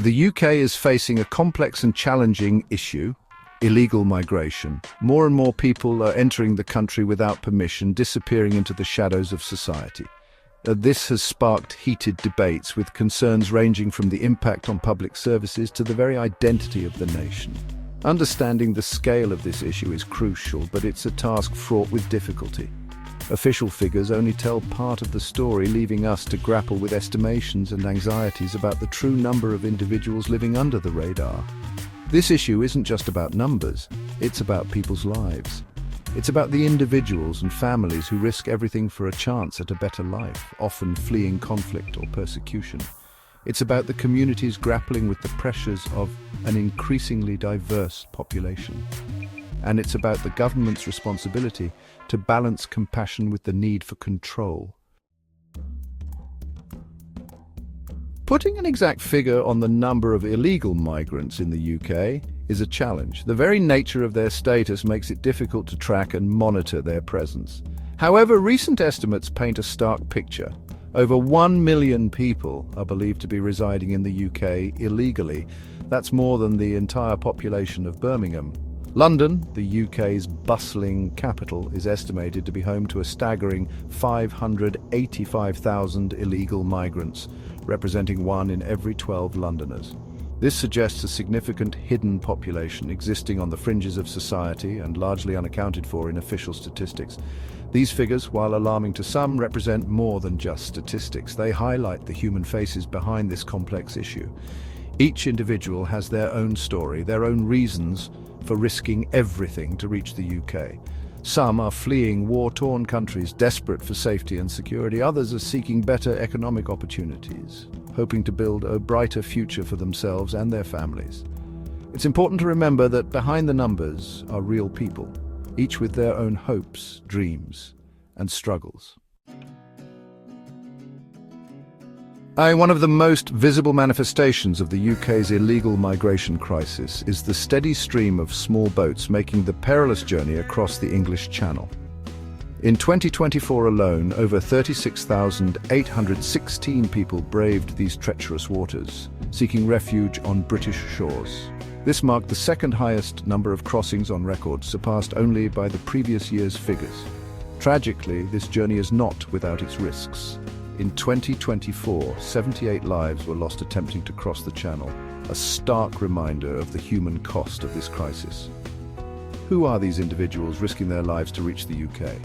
The UK is facing a complex and challenging issue: illegal migration. More and more people are entering the country without permission, disappearing into the shadows of society. This has sparked heated debates, with concerns ranging from the impact on public services to the very identity of the nation. Understanding the scale of this issue is crucial, but it's a task fraught with difficulty. Official figures only tell part of the story, leaving us to grapple with estimations and anxieties about the true number of individuals living under the radar. This issue isn't just about numbers, it's about people's lives. It's about the individuals and families who risk everything for a chance at a better life, often fleeing conflict or persecution. It's about the communities grappling with the pressures of an increasingly diverse population. And it's about the government's responsibility to balance compassion with the need for control. Putting an exact figure on the number of illegal migrants in the UK is a challenge. The very nature of their status makes it difficult to track and monitor their presence. However, recent estimates paint a stark picture. Over 1 million people are believed to be residing in the UK illegally. That's more than the entire population of Birmingham. London, the UK's bustling capital, is estimated to be home to a staggering 585,000 illegal migrants, representing 1 in every 12 Londoners. This suggests a significant hidden population existing on the fringes of society and largely unaccounted for in official statistics. These figures, while alarming to some, represent more than just statistics. They highlight the human faces behind this complex issue. Each individual has their own story, their own reasons for risking everything to reach the UK. Some are fleeing war-torn countries, desperate for safety and security. Others are seeking better economic opportunities, hoping to build a brighter future for themselves and their families. It's important to remember that behind the numbers are real people, each with their own hopes, dreams, and struggles. One of the most visible manifestations of the UK's illegal migration crisis is the steady stream of small boats making the perilous journey across the English Channel. In 2024 alone, over 36,816 people braved these treacherous waters, seeking refuge on British shores. This marked the second highest number of crossings on record, surpassed only by the previous year's figures. Tragically, this journey is not without its risks. In 2024, 78 lives were lost attempting to cross the Channel, a stark reminder of the human cost of this crisis. Who are these individuals risking their lives to reach the UK?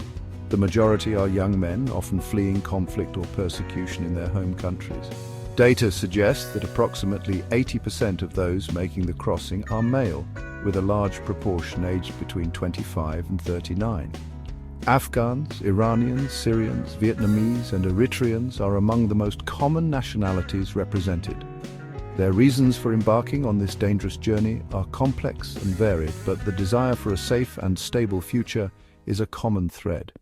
The majority are young men, often fleeing conflict or persecution in their home countries. Data suggests that approximately 80% of those making the crossing are male, with a large proportion aged between 25 and 39. Afghans, Iranians, Syrians, Vietnamese, and Eritreans are among the most common nationalities represented. Their reasons for embarking on this dangerous journey are complex and varied, but the desire for a safe and stable future is a common thread.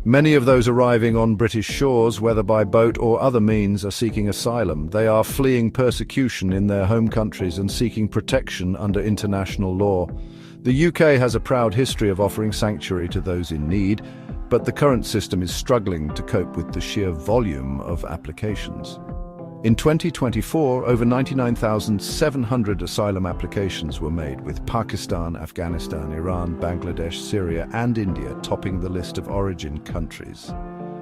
Many of those arriving on British shores, whether by boat or other means, are seeking asylum. They are fleeing persecution in their home countries and seeking protection under international law. The UK has a proud history of offering sanctuary to those in need, but the current system is struggling to cope with the sheer volume of applications. In 2024, over 99,700 asylum applications were made, with Pakistan, Afghanistan, Iran, Bangladesh, Syria, and India topping the list of origin countries.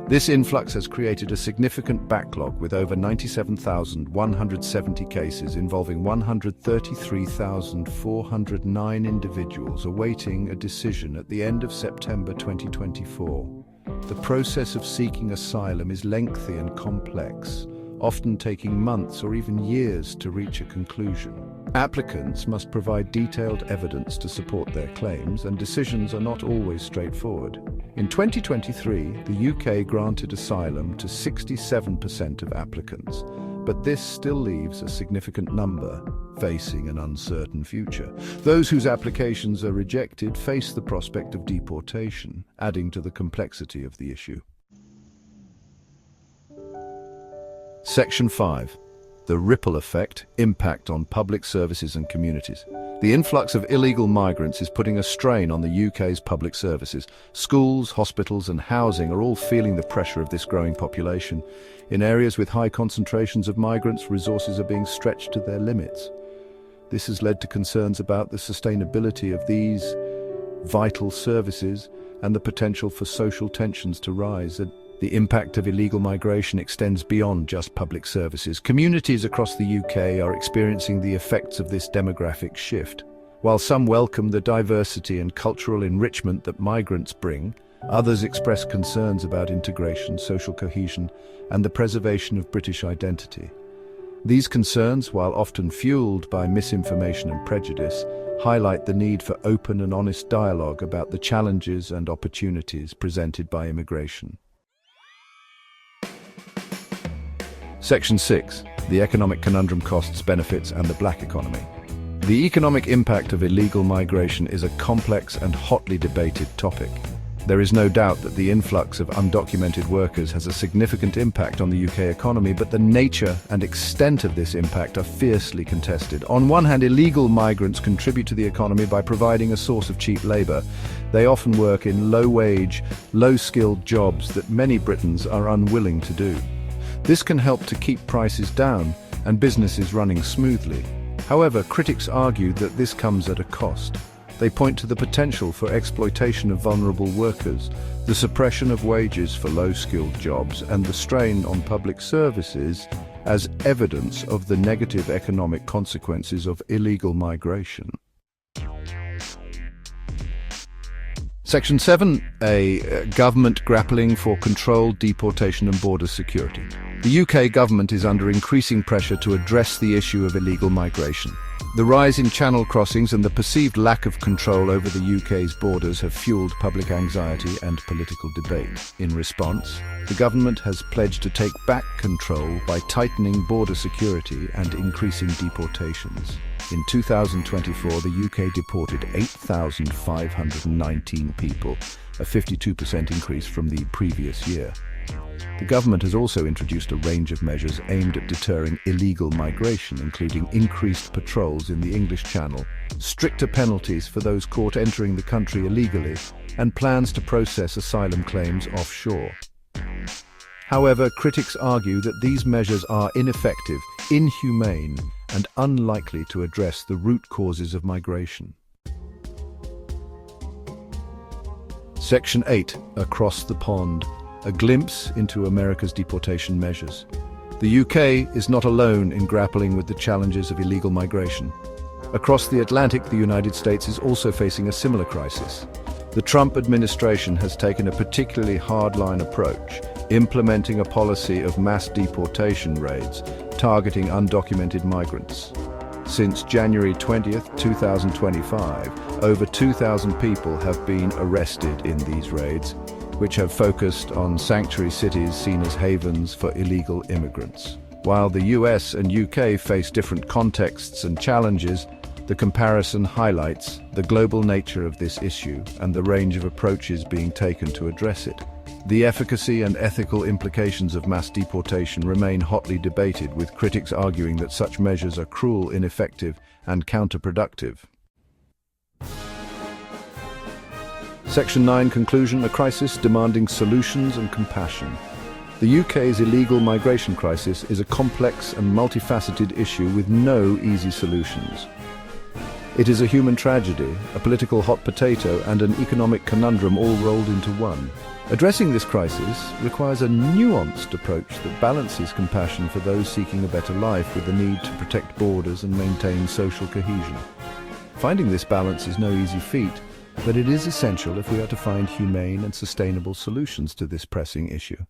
This influx has created a significant backlog, with over 97,170 cases involving 133,409 individuals awaiting a decision at the end of September 2024. The process of seeking asylum is lengthy and complex, often taking months or even years to reach a conclusion. Applicants must provide detailed evidence to support their claims, and decisions are not always straightforward. In 2023, the UK granted asylum to 67% of applicants, but this still leaves a significant number facing an uncertain future. Those whose applications are rejected face the prospect of deportation, adding to the complexity of the issue. Section 5. The ripple effect, impact on public services and communities. The influx of illegal migrants is putting a strain on the UK's public services. Schools, hospitals and housing are all feeling the pressure of this growing population. In areas with high concentrations of migrants, resources are being stretched to their limits. This has led to concerns about the sustainability of these vital services and the potential for social tensions to rise. The impact of illegal migration extends beyond just public services. Communities across the UK are experiencing the effects of this demographic shift. While some welcome the diversity and cultural enrichment that migrants bring, others express concerns about integration, social cohesion, and the preservation of British identity. These concerns, while often fueled by misinformation and prejudice, highlight the need for open and honest dialogue about the challenges and opportunities presented by immigration. Section 6. The economic conundrum: costs, benefits, and the black economy. The economic impact of illegal migration is a complex and hotly debated topic. There is no doubt that the influx of undocumented workers has a significant impact on the UK economy, but the nature and extent of this impact are fiercely contested. On one hand, illegal migrants contribute to the economy by providing a source of cheap labour. They often work in low-wage, low-skilled jobs that many Britons are unwilling to do. This can help to keep prices down and businesses running smoothly. However, critics argue that this comes at a cost. They point to the potential for exploitation of vulnerable workers, the suppression of wages for low-skilled jobs, and the strain on public services as evidence of the negative economic consequences of illegal migration. Section 7. Government grappling for control, deportation and border security. The UK government is under increasing pressure to address the issue of illegal migration. The rise in channel crossings and the perceived lack of control over the UK's borders have fueled public anxiety and political debate. In response, the government has pledged to take back control by tightening border security and increasing deportations. In 2024, the UK deported 8,519 people, a 52% increase from the previous year. The government has also introduced a range of measures aimed at deterring illegal migration, including increased patrols in the English Channel, stricter penalties for those caught entering the country illegally, and plans to process asylum claims offshore. However, critics argue that these measures are ineffective, inhumane, and unlikely to address the root causes of migration. Section 8. Across the pond. A glimpse into America's deportation measures. The UK is not alone in grappling with the challenges of illegal migration. Across the Atlantic, the United States is also facing a similar crisis. The Trump administration has taken a particularly hardline approach, implementing a policy of mass deportation raids targeting undocumented migrants. Since January 20, 2025, over 2,000 people have been arrested in these raids, which have focused on sanctuary cities seen as havens for illegal immigrants. While the US and UK face different contexts and challenges, the comparison highlights the global nature of this issue and the range of approaches being taken to address it. The efficacy and ethical implications of mass deportation remain hotly debated, with critics arguing that such measures are cruel, ineffective, and counterproductive. Section 9. Conclusion. A crisis demanding solutions and compassion. The UK's illegal migration crisis is a complex and multifaceted issue with no easy solutions. It is a human tragedy, a political hot potato, and an economic conundrum all rolled into one. Addressing this crisis requires a nuanced approach that balances compassion for those seeking a better life with the need to protect borders and maintain social cohesion. Finding this balance is no easy feat, but it is essential if we are to find humane and sustainable solutions to this pressing issue.